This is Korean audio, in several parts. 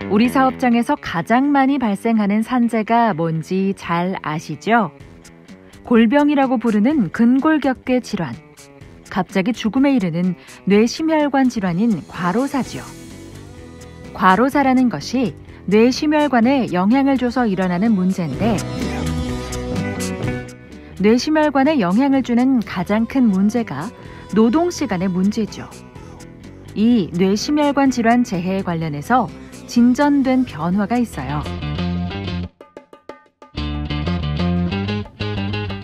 우리 사업장에서 가장 많이 발생하는 산재가 뭔지 잘 아시죠? 골병이라고 부르는 근골격계 질환, 갑자기 죽음에 이르는 뇌심혈관 질환인 과로사죠. 과로사라는 것이 뇌심혈관에 영향을 줘서 일어나는 문제인데, 뇌심혈관에 영향을 주는 가장 큰 문제가 노동시간의 문제죠. 이 뇌심혈관 질환 재해에 관련해서 진전된 변화가 있어요.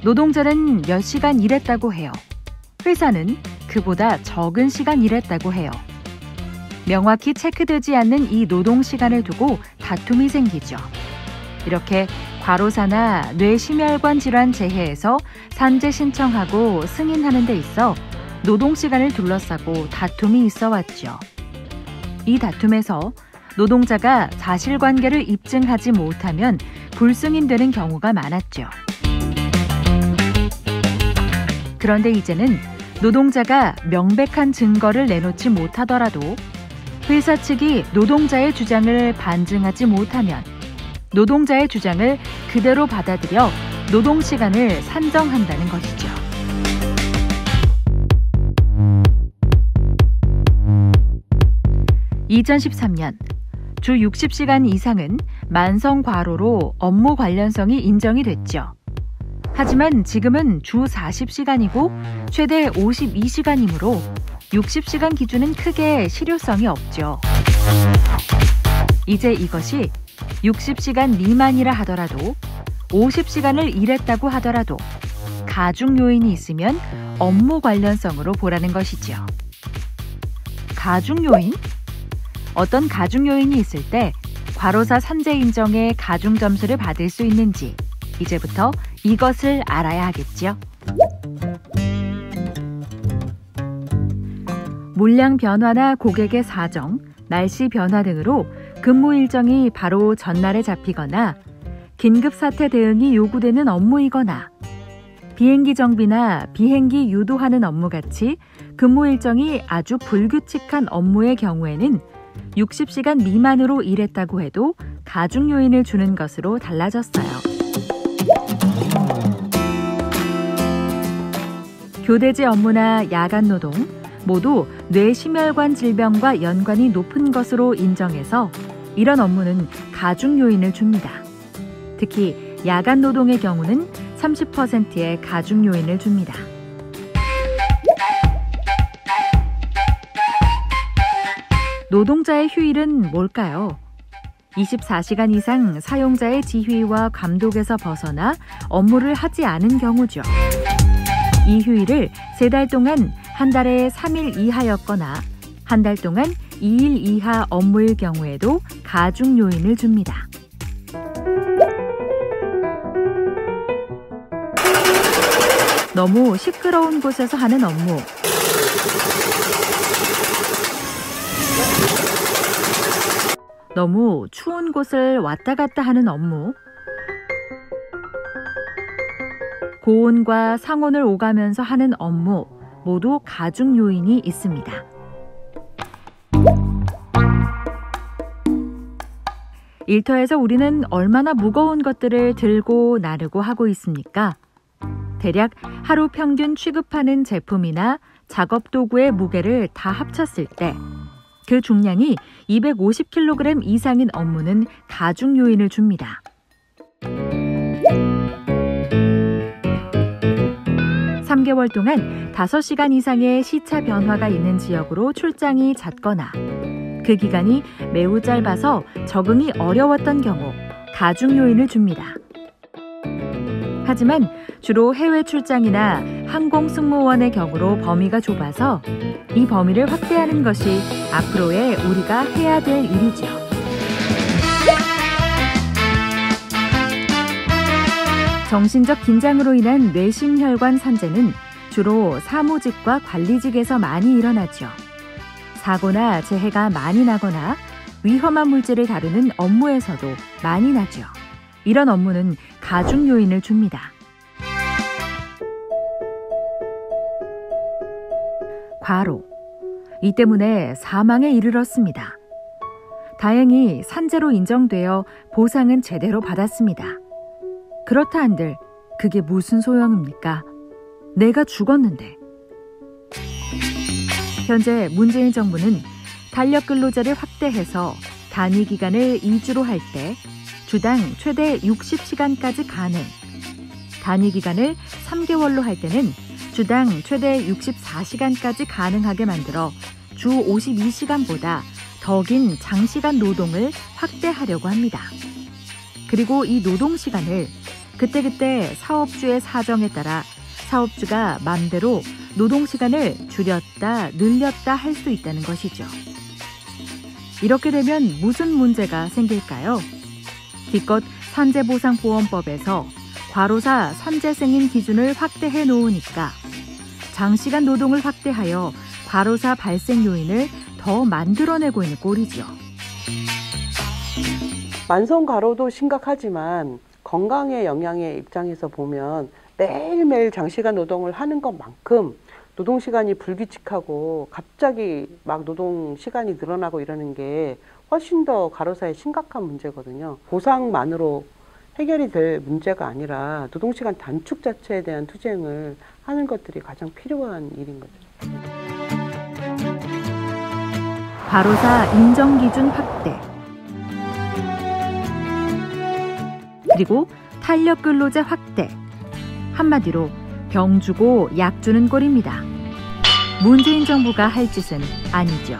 노동자는 몇 시간 일했다고 해요. 회사는 그보다 적은 시간 일했다고 해요. 명확히 체크되지 않는 이 노동시간을 두고 다툼이 생기죠. 이렇게 과로사나 뇌심혈관 질환 재해에서 산재 신청하고 승인하는 데 있어 노동시간을 둘러싸고 다툼이 있어 왔죠. 이 다툼에서 노동자가 사실관계를 입증하지 못하면 불승인되는 경우가 많았죠. 그런데 이제는 노동자가 명백한 증거를 내놓지 못하더라도 회사 측이 노동자의 주장을 반증하지 못하면 노동자의 주장을 그대로 받아들여 노동시간을 산정한다는 것이죠. 2013년 주 60시간 이상은 만성과로로 업무 관련성이 인정이 됐죠. 하지만 지금은 주 40시간이고 최대 52시간이므로 60시간 기준은 크게 실효성이 없죠. 이제 이것이 60시간 미만이라 하더라도 50시간을 일했다고 하더라도 가중 요인이 있으면 업무 관련성으로 보라는 것이죠. 가중 요인? 어떤 가중 요인이 있을 때 과로사 산재 인정의 가중 점수를 받을 수 있는지 이제부터 이것을 알아야 하겠죠. 물량 변화나 고객의 사정, 날씨 변화 등으로 근무 일정이 바로 전날에 잡히거나 긴급 사태 대응이 요구되는 업무이거나 비행기 정비나 비행기 유도하는 업무 같이 근무 일정이 아주 불규칙한 업무의 경우에는 60시간 미만으로 일했다고 해도 가중 요인을 주는 것으로 달라졌어요. 교대제 업무나 야간 노동 모두 뇌심혈관 질병과 연관이 높은 것으로 인정해서 이런 업무는 가중 요인을 줍니다. 특히 야간 노동의 경우는 30%의 가중 요인을 줍니다. 노동자의 휴일은 뭘까요? 24시간 이상 사용자의 지휘와 감독에서 벗어나 업무를 하지 않은 경우죠. 이 휴일을 3달 동안 한 달에 3일 이하였거나 한 달 동안 2일 이하 업무일 경우에도 가중 요인을 줍니다. 너무 시끄러운 곳에서 하는 업무, 너무 추운 곳을 왔다 갔다 하는 업무, 고온과 상온을 오가면서 하는 업무 모두 가중 요인이 있습니다. 일터에서 우리는 얼마나 무거운 것들을 들고 나르고 하고 있습니까? 대략 하루 평균 취급하는 제품이나 작업 도구의 무게를 다 합쳤을 때 그 중량이 250kg 이상인 업무는 가중 요인을 줍니다. (3개월) 동안 5시간 이상의 시차 변화가 있는 지역으로 출장이 잦거나 그 기간이 매우 짧아서 적응이 어려웠던 경우 가중 요인을 줍니다. 하지만 주로 해외 출장이나 항공 승무원의 경우로 범위가 좁아서 이 범위를 확대하는 것이 앞으로의 우리가 해야 될 일이죠. 정신적 긴장으로 인한 뇌심혈관 산재는 주로 사무직과 관리직에서 많이 일어나죠. 사고나 재해가 많이 나거나 위험한 물질을 다루는 업무에서도 많이 나죠. 이런 업무는 가중 요인을 줍니다. 과로. 이 때문에 사망에 이르렀습니다. 다행히 산재로 인정되어 보상은 제대로 받았습니다. 그렇다 한들 그게 무슨 소용입니까? 내가 죽었는데. 현재 문재인 정부는 달력 근로제를 확대해서 단위 기간을 2주로 할 때 주당 최대 60시간까지 가능, 단위 기간을 3개월로 할 때는 주당 최대 64시간까지 가능하게 만들어 주 52시간보다 더 긴 장시간 노동을 확대하려고 합니다. 그리고 이 노동 시간을 그때그때 사업주의 사정에 따라 사업주가 맘대로 노동 시간을 줄였다 늘렸다 할 수 있다는 것이죠. 이렇게 되면 무슨 문제가 생길까요? 기껏 산재보상보험법에서 과로사 산재승인 기준을 확대해 놓으니까 장시간 노동을 확대하여 과로사 발생 요인을 더 만들어내고 있는 꼴이죠. 만성 과로도 심각하지만 건강의 영향의 입장에서 보면 매일매일 장시간 노동을 하는 것만큼 노동시간이 불규칙하고 갑자기 막 노동시간이 늘어나고 이러는 게 훨씬 더 과로사의 심각한 문제거든요. 보상만으로 해결이 될 문제가 아니라 노동시간 단축 자체에 대한 투쟁을 하는 것들이 가장 필요한 일인 거죠. 과로사 인정기준 확대, 그리고 탄력근로제 확대. 한마디로 병 주고 약 주는 꼴입니다. 문재인 정부가 할 짓은 아니죠.